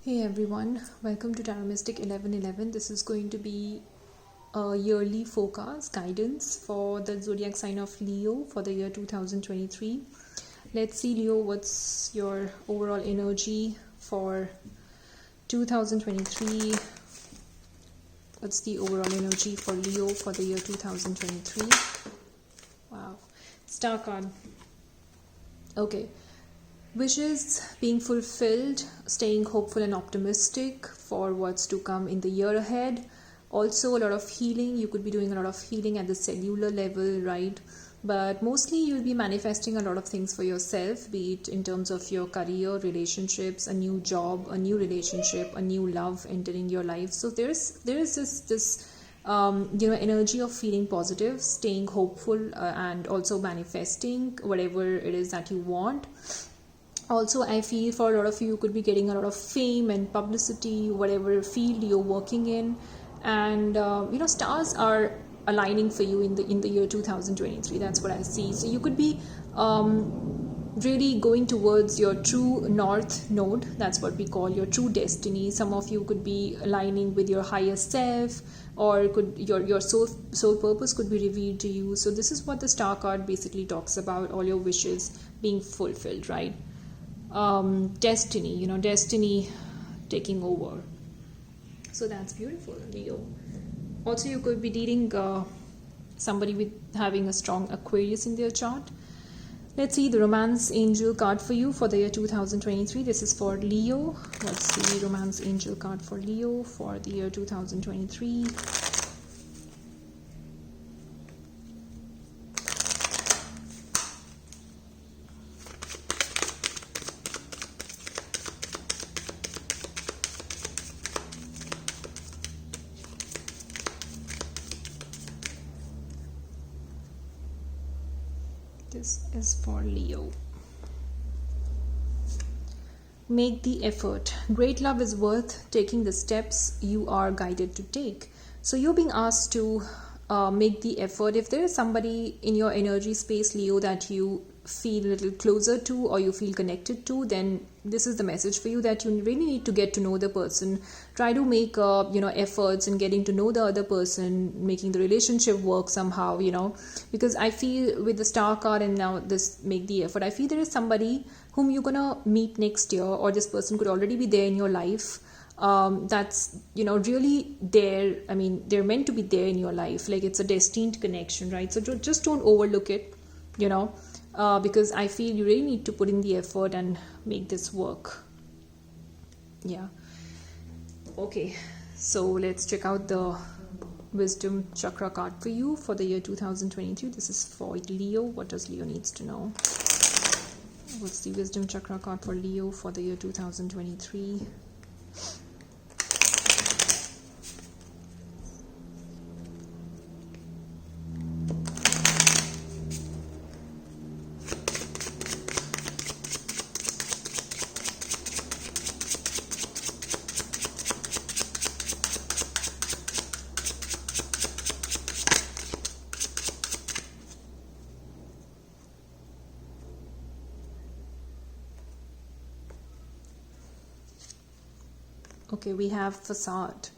Hey everyone, welcome to Tarot Mystic 1111. This is going to be a yearly forecast guidance for the zodiac sign of Leo for the year 2023. Let's see, Leo, what's your overall energy for 2023? What's the overall energy for Leo for the year 2023? Wow, Star card. Okay. Wishes being fulfilled, staying hopeful and optimistic for what's to come in the year ahead. Also a lot of healing. You could be doing a lot of healing at the cellular level, right? But mostly you'll be manifesting a lot of things for yourself, be it in terms of your career, relationships, a new job, a new relationship, a new love entering your life. So there's this energy of feeling positive, staying hopeful, and also manifesting whatever it is that you want. Also, I feel for a lot of you could be getting a lot of fame and publicity, whatever field you're working in, and stars are aligning for you in the year 2023. That's what I see. So you could be really going towards your true north node. That's what we call your true destiny. Some of you could be aligning with your higher self, or your soul purpose could be revealed to you. So this is what the star card basically talks about: all your wishes being fulfilled, right? Destiny taking over. So that's beautiful, Leo. Also, you could be dealing somebody with having a strong Aquarius in their chart. Let's see the romance angel card for you for the year 2023. This is for Leo. What's the romance angel card for Leo for the year 2023? This is for Leo. Make the effort. Great love is worth taking the steps you are guided to take. So you're being asked to make the effort. If there is somebody in your energy space, Leo, that you feel a little closer to or you feel connected to, then this is the message for you, that you really need to get to know the person. Try to make efforts in getting to know the other person, making the relationship work somehow, because I feel with the star card and now this make the effort, I feel there is somebody whom you're gonna meet next year, or this person could already be there in your life. That's really there. I mean, they're meant to be there in your life, like it's a destined connection, right? So just don't overlook it, because I feel you really need to put in the effort and make this work. Yeah. Okay, so let's check out the wisdom chakra card for you for the year 2022. This is for Leo. What does Leo needs to know? What's the wisdom chakra card for Leo for the year 2023? Okay, we have facade.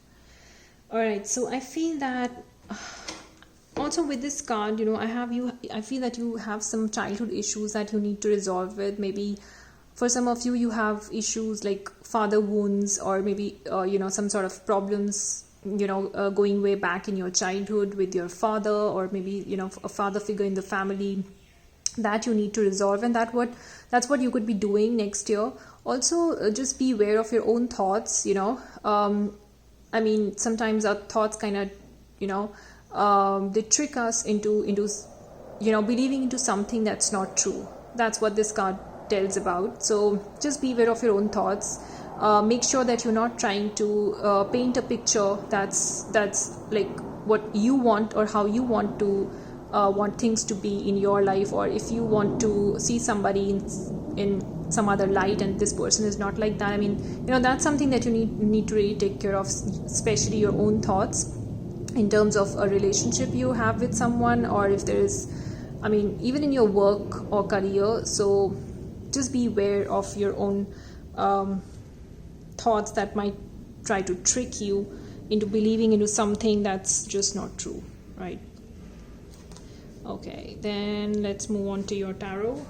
All right, so I feel that also with this card, I feel that you have some childhood issues that you need to resolve with. Maybe for some of you, you have issues like father wounds, or maybe some sort of problems going way back in your childhood with your father, or maybe a father figure in the family that you need to resolve, and that's what you could be doing next year. Also, just be aware of your own thoughts. I mean, sometimes our thoughts kind of they trick us into believing into something that's not true. That's what this card tells about. So just be aware of your own thoughts. Make sure that you're not trying to paint a picture that's like what you want or how you want to want things to be in your life, or if you want to see somebody in some other light and this person is not like that. I mean, that's something that you need to really take care of, especially your own thoughts in terms of a relationship you have with someone, or if there is, I mean, even in your work or career. So just be aware of your own thoughts that might try to trick you into believing into something that's just not true, right? Okay, then let's move on to your tarot.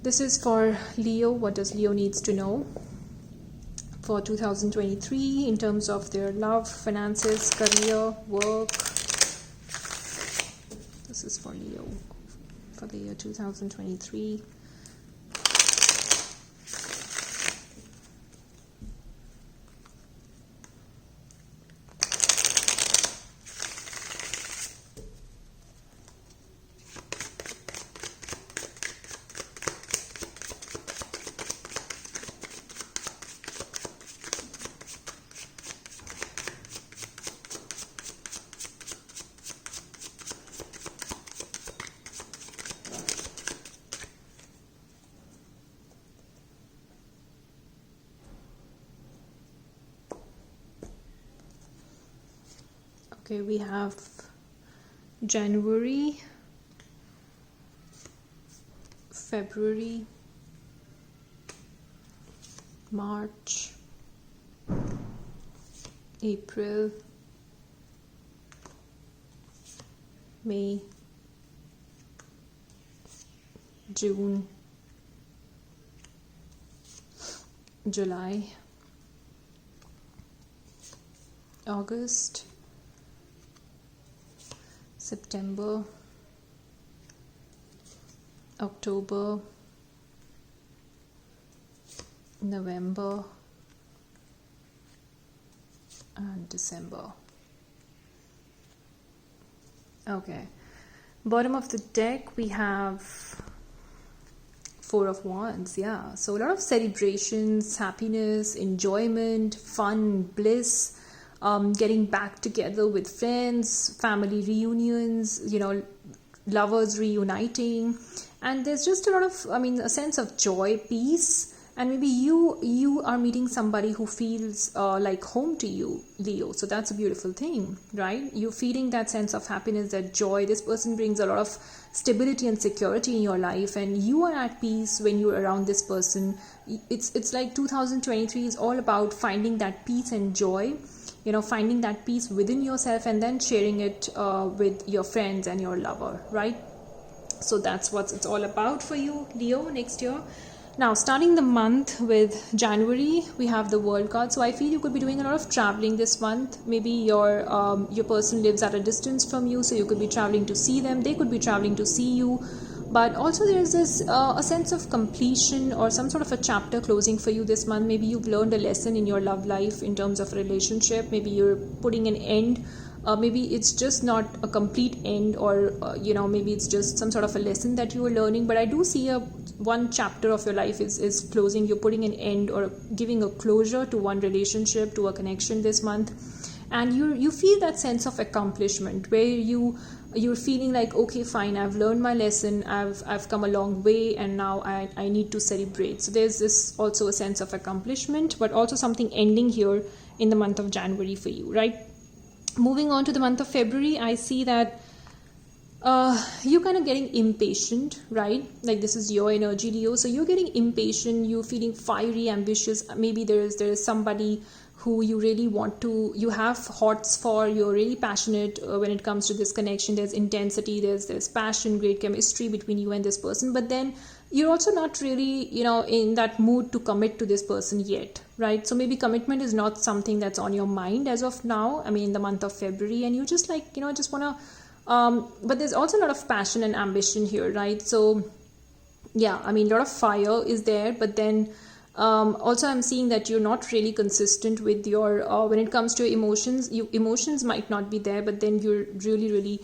This is for Leo. What does Leo needs to know for 2023 in terms of their love, finances, career, work? This is for Leo for the year 2023. Okay, we have January, February, March, April, May, June, July, August, September, October, November, and December. Okay, bottom of the deck we have Four of Wands. Yeah, so a lot of celebrations, happiness, enjoyment, fun, bliss, getting back together with friends, family reunions, lovers reuniting, and there's just a lot of, a sense of joy, peace, and maybe you are meeting somebody who feels like home to you, Leo. So that's a beautiful thing, right? You're feeling that sense of happiness, that joy. This person brings a lot of stability and security in your life, and you are at peace when you're around this person. It's like 2023 is all about finding that peace and joy, finding that peace within yourself and then sharing it with your friends and your lover, right? So that's what it's all about for you, Leo, next year. Now, starting the month with January, we have the World card. So I feel you could be doing a lot of traveling this month. Maybe your person lives at a distance from you, so you could be traveling to see them. They could be traveling to see you. But also there's this a sense of completion or some sort of a chapter closing for you this month. Maybe you've learned a lesson in your love life in terms of a relationship. Maybe you're putting an end. Maybe it's just not a complete end, or maybe it's just some sort of a lesson that you were learning. But I do see one chapter of your life is closing. You're putting an end or giving a closure to one relationship, to a connection this month, and you feel that sense of accomplishment where you're feeling like, okay, fine, I've learned my lesson, I've come a long way, and now I need to celebrate. So there's this also a sense of accomplishment, but also something ending here in the month of January for you, right? Moving on to the month of February, I see that you're kind of getting impatient, right? Like this is your energy, Leo. So you're getting impatient, you're feeling fiery, ambitious. Maybe there is somebody who you really want to, you have hots for, you're really passionate when it comes to this connection. There's intensity, there's passion, great chemistry between you and this person. But then you're also not really, in that mood to commit to this person yet, right? So maybe commitment is not something that's on your mind as of now. In the month of February, and you just like, just want to, but there's also a lot of passion and ambition here, right? So yeah, a lot of fire is there, but then also I'm seeing that you're not really consistent with your, when it comes to emotions, emotions might not be there, but then you're really,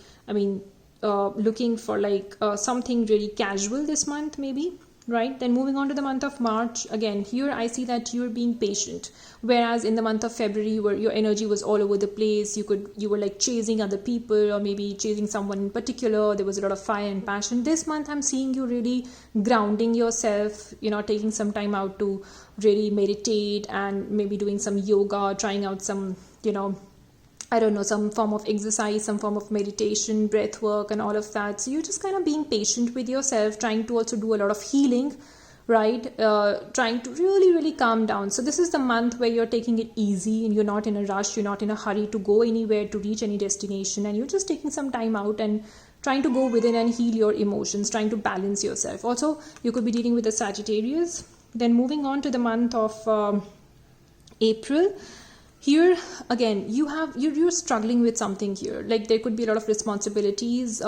looking for like something really casual this month, maybe, right? Then moving on to the month of March, again, here I see that you're being patient, whereas in the month of February, your energy was all over the place. You were like chasing other people, or maybe chasing someone in particular. There was a lot of fire and passion. This month I'm seeing you really grounding yourself, taking some time out to really meditate, and maybe doing some yoga, trying out some, some form of exercise, some form of meditation, breath work, and all of that. So you're just kind of being patient with yourself, trying to also do a lot of healing right? Trying to really calm down. So this is the month where you're taking it easy and you're not in a rush, you're not in a hurry to go anywhere, to reach any destination, and you're just taking some time out and trying to go within and heal your emotions, trying to balance yourself. Also, you could be dealing with a Sagittarius. Then moving on to the month of April. Here again, you're struggling with something here. Like there could be a lot of responsibilities,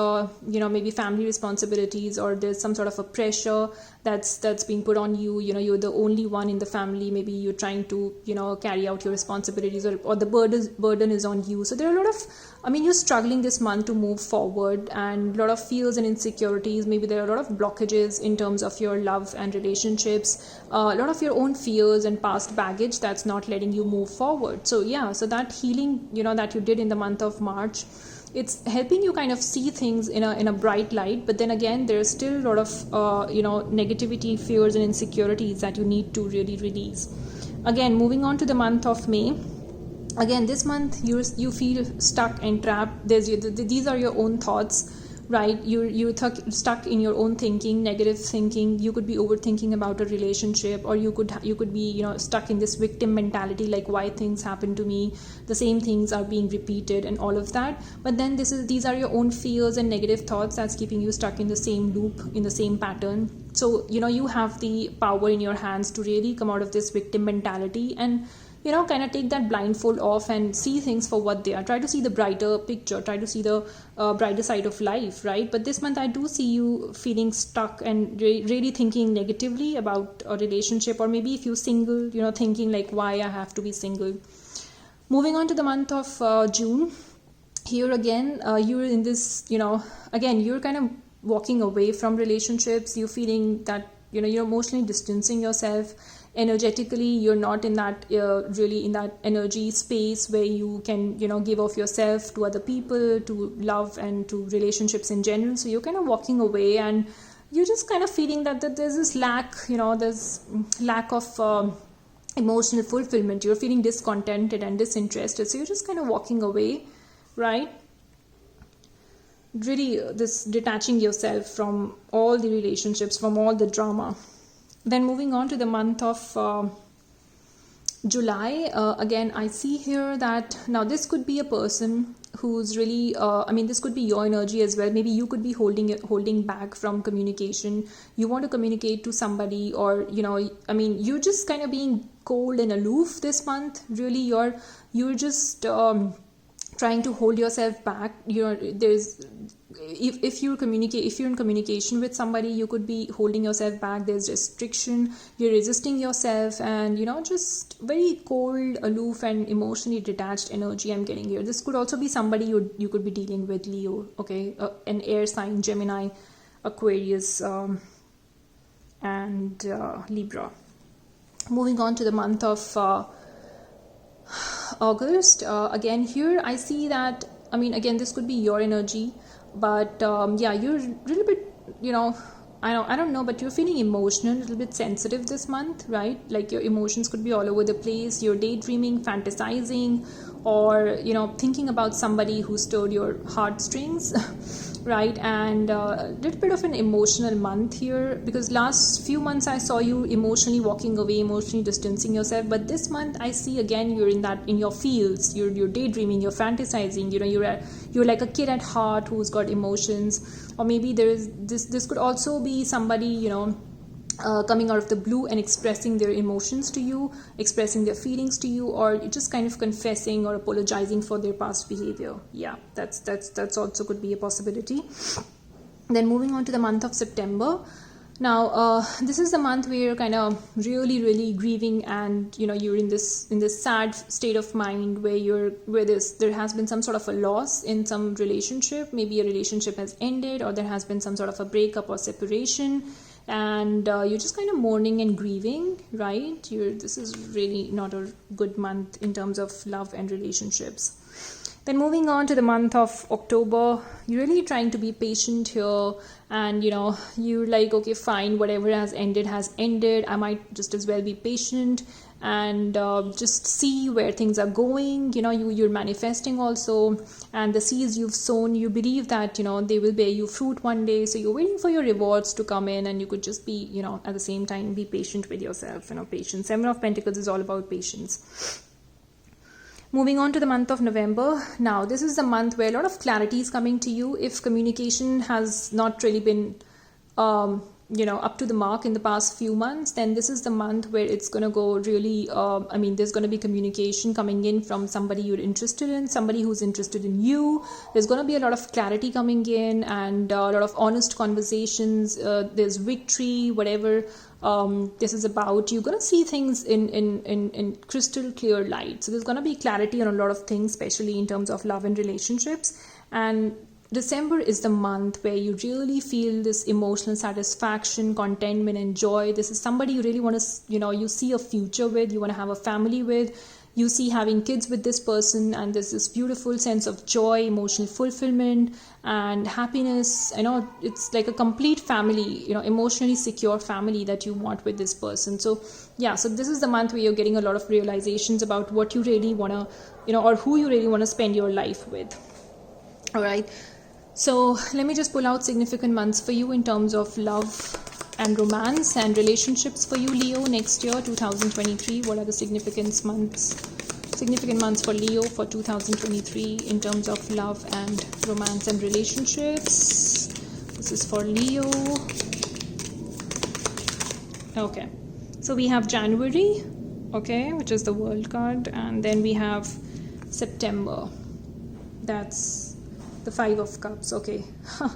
maybe family responsibilities, or there's some sort of a pressure that's being put on you. You're the only one in the family. Maybe you're trying to carry out your responsibilities, or the burden is on you. So there are a lot of, you're struggling this month to move forward, and a lot of fears and insecurities. Maybe there are a lot of blockages in terms of your love and relationships. A lot of your own fears and past baggage that's not letting you move forward. So that healing, that you did in the month of March, it's helping you kind of see things in a bright light. But then again, there's still a lot of negativity, fears and insecurities that you need to really release. Again, moving on to the month of May. Again, this month you feel stuck and trapped. These are your own thoughts, right? You're stuck in your own thinking, negative thinking. You could be overthinking about a relationship, or you could be stuck in this victim mentality, like why things happen to me, the same things are being repeated and all of that. But then these are your own fears and negative thoughts that's keeping you stuck in the same loop, in the same pattern. So you have the power in your hands to really come out of this victim mentality and kind of take that blindfold off and see things for what they are. Try to see the brighter picture, try to see the brighter side of life, right? But this month I do see you feeling stuck and really thinking negatively about a relationship, or maybe if you're single, thinking like, why I have to be single. Moving on to the month of June. Here again, you're in this, again, you're kind of walking away from relationships. You're feeling that, you're emotionally distancing yourself. Energetically, you're not in that really in that energy space where you can give off yourself to other people, to love and to relationships in general. So you're kind of walking away, and you're just kind of feeling that there's this lack, there's lack of emotional fulfillment. You're feeling discontented and disinterested, so you're just kind of walking away, right? Really this detaching yourself from all the relationships, from all the drama. Then moving on to the month of July, again, I see here that now this could be a person who's really, this could be your energy as well. Maybe you could be holding back from communication. You want to communicate to somebody, or, you're just kind of being cold and aloof this month. Really, you're just trying to hold yourself back. If you're in communication with somebody, you could be holding yourself back. There's restriction, you're resisting yourself, and just very cold, aloof and emotionally detached energy I'm getting here. This could also be somebody you could be dealing with, Leo, okay, an air sign, Gemini, Aquarius, and Libra. Moving on to the month of August. Again, here I see that, again, this could be your energy, but you're a little bit, I don't know, but you're feeling emotional, a little bit sensitive this month, right? Like your emotions could be all over the place. You're daydreaming, fantasizing, or thinking about somebody who stirred your heartstrings, right? And a little bit of an emotional month here, because last few months I saw you emotionally walking away, emotionally distancing yourself. But this month I see again you're in your fields. You're daydreaming, you're fantasizing. You're like a kid at heart who's got emotions. Or maybe this could also be somebody coming out of the blue and expressing their emotions to you, expressing their feelings to you, or just kind of confessing or apologizing for their past behavior. Yeah, that's also could be a possibility. Then moving on to the month of September. Now, this is the month where you're kind of really grieving, and you're in this sad state of mind where there has been some sort of a loss in some relationship. Maybe a relationship has ended, or there has been some sort of a breakup or separation, and you're just kind of mourning and grieving, right? This is really not a good month in terms of love and relationships. Then moving on to the month of October, you're really trying to be patient here, and you're like, okay, fine, whatever has ended. I might just as well be patient and just see where things are going. You're manifesting also, and the seeds you've sown, you believe that they will bear you fruit one day. So you're waiting for your rewards to come in, and you could just be at the same time be patient with yourself. Patience. 7 of Pentacles is all about patience. Moving on to the month of November. Now, this is the month where a lot of clarity is coming to you. If communication has not really been, up to the mark in the past few months, then this is the month where it's going to go really, there's going to be communication coming in from somebody you're interested in, somebody who's interested in you. There's going to be a lot of clarity coming in, and a lot of honest conversations. There's victory, whatever this is about. You're going to see things in crystal clear light. So there's going to be clarity on a lot of things, especially in terms of love and relationships. And December is the month where you really feel this emotional satisfaction, contentment, and joy. This is somebody you really want to, you see a future with, you want to have a family with. You see having kids with this person, and there's this beautiful sense of joy, emotional fulfillment, and happiness. It's like a complete family, emotionally secure family that you want with this person. So so this is the month where you're getting a lot of realizations about what you really want to, or who you really want to spend your life with. All right. So let me just pull out significant months for you in terms of love and romance and relationships for you, Leo, next year, 2023. What are the significant months for Leo for 2023 in terms of love and romance and relationships? This is for Leo. Okay, so we have January, okay, which is the World card, and then we have September. That's the 5 of Cups. Okay. All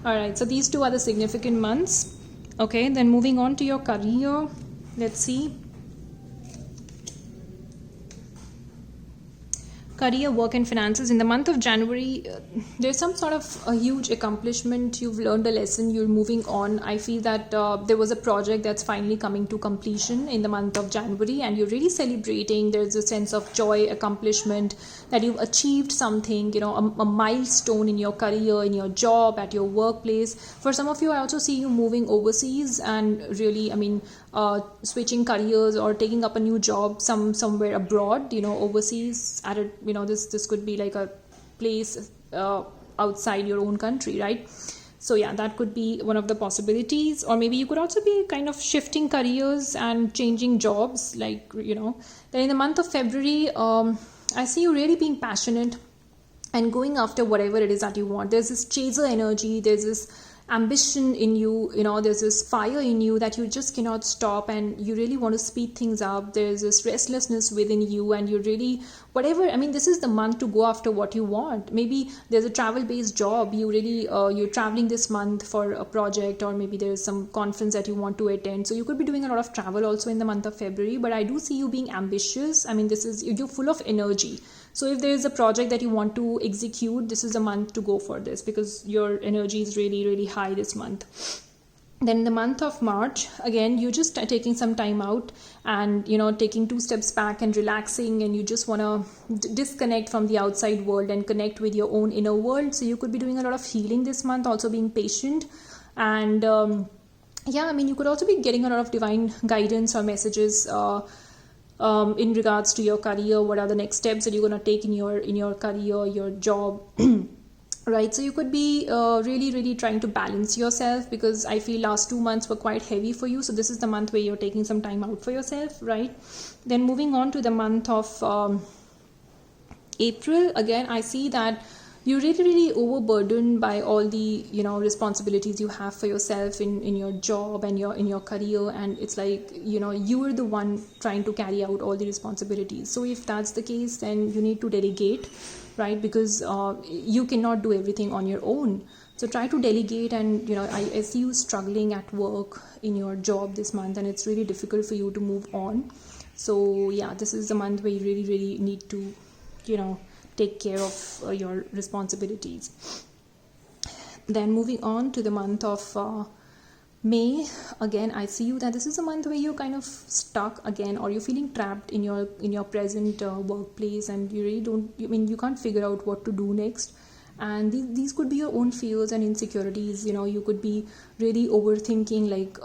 right, so these two are the significant months. Okay, then moving on to your career. Let's see. Career, work, and finances. In the month of January, there's some sort of a huge accomplishment. You've learned a lesson. You're moving on. I feel that there was a project that's finally coming to completion in the month of January, and you're really celebrating. There's a sense of joy, accomplishment, that you've achieved something, a milestone in your career, in your job, at your workplace. For some of you, I also see you moving overseas and really, switching careers or taking up a new job somewhere abroad, overseas at a, this could be like a place outside your own country, right? So yeah, that could be one of the possibilities. Or maybe you could also be kind of shifting careers and changing jobs, like, Then in the month of February, I see you really being passionate and going after whatever it is that you want. There's this chaser energy, there's this ambition in you, there's this fire in you that you just cannot stop, and you really want to speed things up. There's this restlessness within you, and you really, this is the month to go after what you want. Maybe there's a travel-based job. You really, you're traveling this month for a project, or maybe there's some conference that you want to attend. So you could be doing a lot of travel also in the month of February, but I do see you being ambitious. You're full of energy. So if there is a project that you want to execute, this is a month to go for this, because your energy is really, really high this month. Then the month of March, again, you're just taking some time out and, taking 2 steps back and relaxing, and you just want to disconnect from the outside world and connect with your own inner world. So you could be doing a lot of healing this month, also being patient. And you could also be getting a lot of divine guidance or messages in regards to your career. What are the next steps that you're going to take in your career, your job? Right, so you could be really, really trying to balance yourself, because I feel last 2 months were quite heavy for you. So this is the month where you're taking some time out for yourself, right? Then moving on to the month of April, again, I see that you're really, really overburdened by all the, responsibilities you have for yourself in your job and in your career. And it's like, you are the one trying to carry out all the responsibilities. So if that's the case, then you need to delegate, right? Because you cannot do everything on your own. So try to delegate. And, I see you struggling at work in your job this month, and it's really difficult for you to move on. So yeah, this is the month where you really, really need to, take care of your responsibilities. Then moving on to the month of May, again, I see you that this is a month where you're kind of stuck again, or you're feeling trapped in your present workplace, and you really don't, you can't figure out what to do next. And these could be your own fears and insecurities. You could be really overthinking, like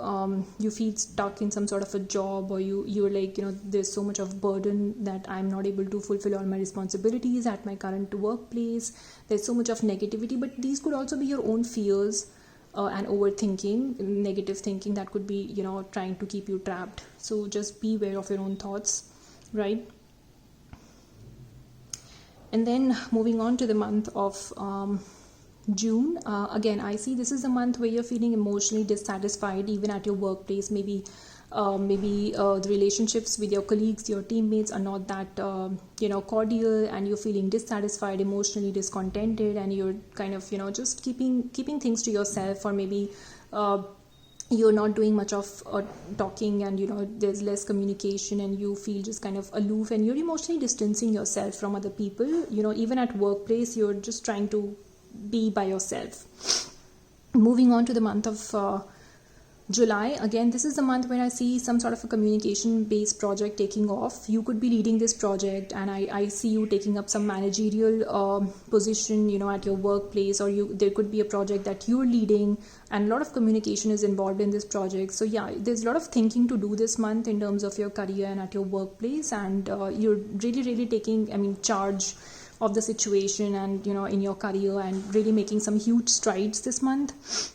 you feel stuck in some sort of a job, or you're like, there's so much of burden that I'm not able to fulfill all my responsibilities at my current workplace. There's so much of negativity, but these could also be your own fears and overthinking, negative thinking that could be, trying to keep you trapped. So just be aware of your own thoughts, right? And then moving on to the month of June, again, I see this is a month where you're feeling emotionally dissatisfied, even at your workplace. Maybe the relationships with your colleagues, your teammates are not that, cordial, and you're feeling dissatisfied, emotionally discontented, and you're kind of, just keeping things to yourself, or maybe you're not doing much of talking, and there's less communication, and you feel just kind of aloof, and you're emotionally distancing yourself from other people. Even at workplace, you're just trying to be by yourself. Moving on to the month of July, again, this is the month where I see some sort of a communication based project taking off. You could be leading this project, and I see you taking up some managerial position, at your workplace, or there could be a project that you're leading, and a lot of communication is involved in this project. So yeah, there's a lot of thinking to do this month in terms of your career and at your workplace, and you're really taking charge of the situation, and in your career, and really making some huge strides this month.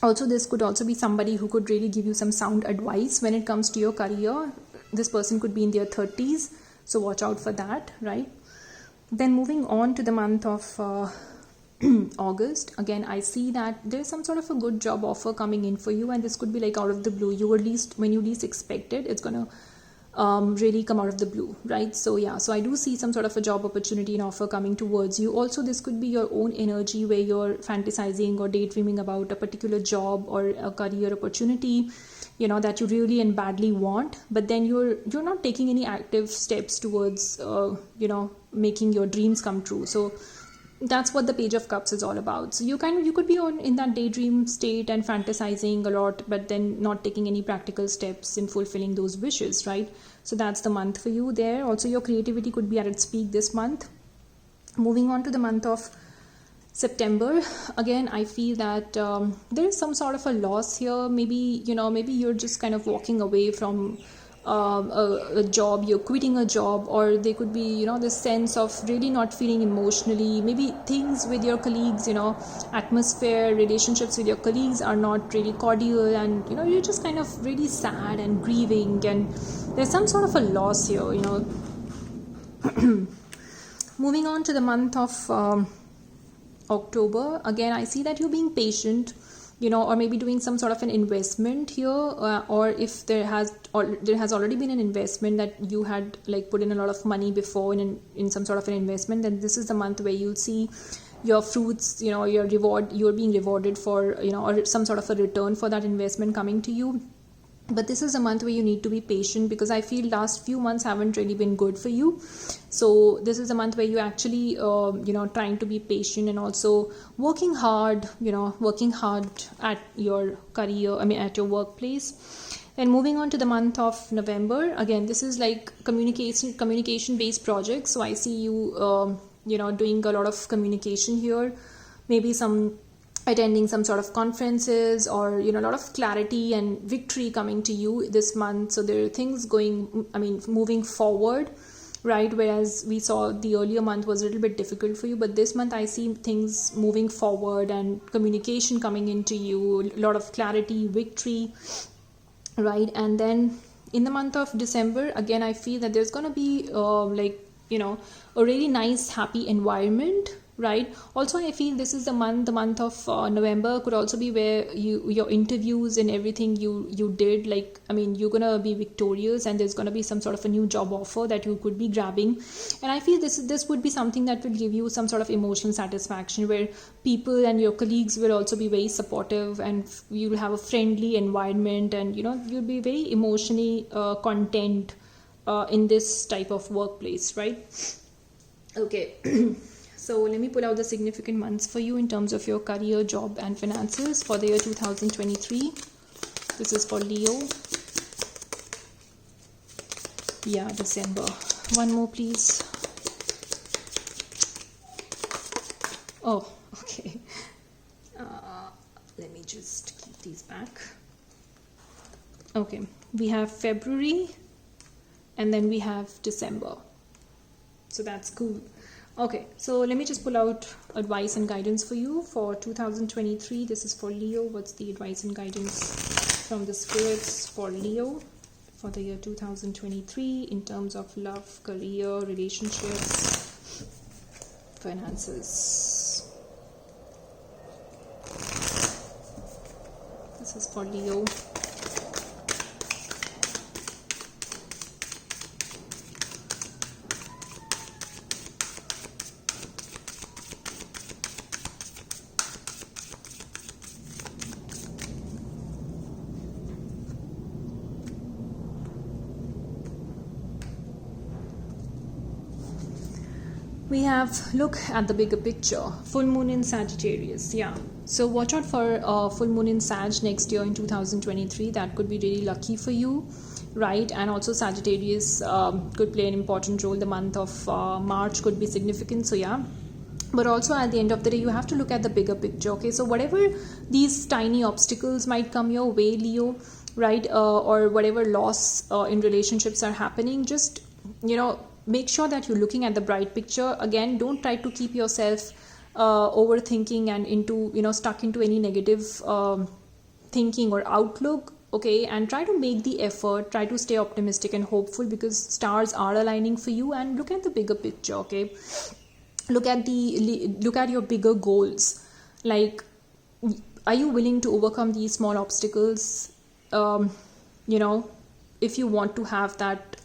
Also, this could also be somebody who could really give you some sound advice when it comes to your career. This person could be in their 30s, so watch out for that, right? Then moving on to the month of August, again, I see that there's some sort of a good job offer coming in for you, and this could be like out of the blue. When you least expect it, it's gonna really come out of the blue, right? So yeah, so I do see some sort of a job opportunity and offer coming towards you. Also, this could be your own energy where you're fantasizing or daydreaming about a particular job or a career opportunity, that you really and badly want, but then you're not taking any active steps towards making your dreams come true. So that's what the Page of Cups is all about. So you could be in that daydream state and fantasizing a lot, but then not taking any practical steps in fulfilling those wishes, right? So that's the month for you there. Also, your creativity could be at its peak this month. Moving on to the month of September, again, I feel that there is some sort of a loss here. Maybe you're just kind of walking away from a job, you're quitting a job, or there could be this sense of really not feeling emotionally. Maybe things with your colleagues, atmosphere, relationships with your colleagues are not really cordial, and you're just kind of really sad and grieving, and there's some sort of a loss here. Moving on to the month of October, again, I see that you're being patient, or maybe doing some sort of an investment here, or if there has already been an investment that you had put in a lot of money before in some sort of an investment, then this is the month where you'll see your fruits, you're being rewarded for, or some sort of a return for that investment coming to you. But this is a month where you need to be patient, because I feel last few months haven't really been good for you. So this is a month where you actually, trying to be patient, and also working hard at your career, at your workplace. And moving on to the month of November, again, this is like communication based projects. So I see you, doing a lot of communication here, maybe attending some sort of conferences, or a lot of clarity and victory coming to you this month. So there are things moving forward, right? Whereas we saw the earlier month was a little bit difficult for you, but this month I see things moving forward and communication coming into you, a lot of clarity, victory, right? And then in the month of December, again, I feel that there's going to be a really nice, happy environment, right? Also, I feel this is the month of November could also be where your interviews and everything you did, you're gonna be victorious, and there's gonna be some sort of a new job offer that you could be grabbing. And I feel this would be something that will give you some sort of emotional satisfaction, where people and your colleagues will also be very supportive, and you will have a friendly environment, and you'll be very emotionally content in this type of workplace, right? Okay. So let me pull out the significant months for you in terms of your career, job, and finances for the year 2023. This is for Leo. Yeah, December. One more, please. Oh, okay. Let me just keep these back. Okay, we have February and then we have December. So that's cool. Okay, so let me just pull out advice and guidance for you for 2023. This is for Leo. What's the advice and guidance from the spirits for Leo for the year 2023 in terms of love, career, relationships, finances? This is for Leo. We have look at the bigger picture. Full moon in Sagittarius. Yeah. So watch out for full moon in Sag next year in 2023. That could be really lucky for you, right? And also Sagittarius could play an important role. The month of March could be significant. So yeah. But also at the end of the day, you have to look at the bigger picture. Okay. So whatever these tiny obstacles might come your way, Leo, right? Or whatever loss in relationships are happening, just, make sure that you're looking at the bright picture. Again, don't try to keep yourself overthinking and into, stuck into any negative thinking or outlook. Okay, and try to make the effort, try to stay optimistic and hopeful, because stars are aligning for you. And look at the bigger picture. Okay, look at your bigger goals. Like, are you willing to overcome these small obstacles? If you want to have that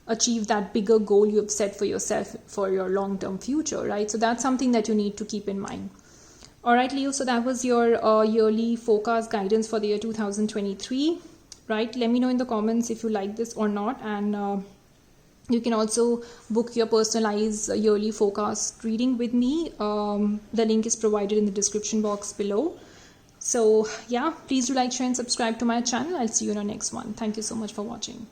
achieve that bigger goal you have set for yourself for your long-term future, right? So that's something that you need to keep in mind. All right, Leo, so that was your yearly forecast guidance for the year 2023, right? Let me know in the comments if you like this or not, and you can also book your personalized yearly forecast reading with me. The link is provided in the description box below. So yeah, please do like, share and subscribe to my channel. I'll see you in our next one. Thank you so much for watching.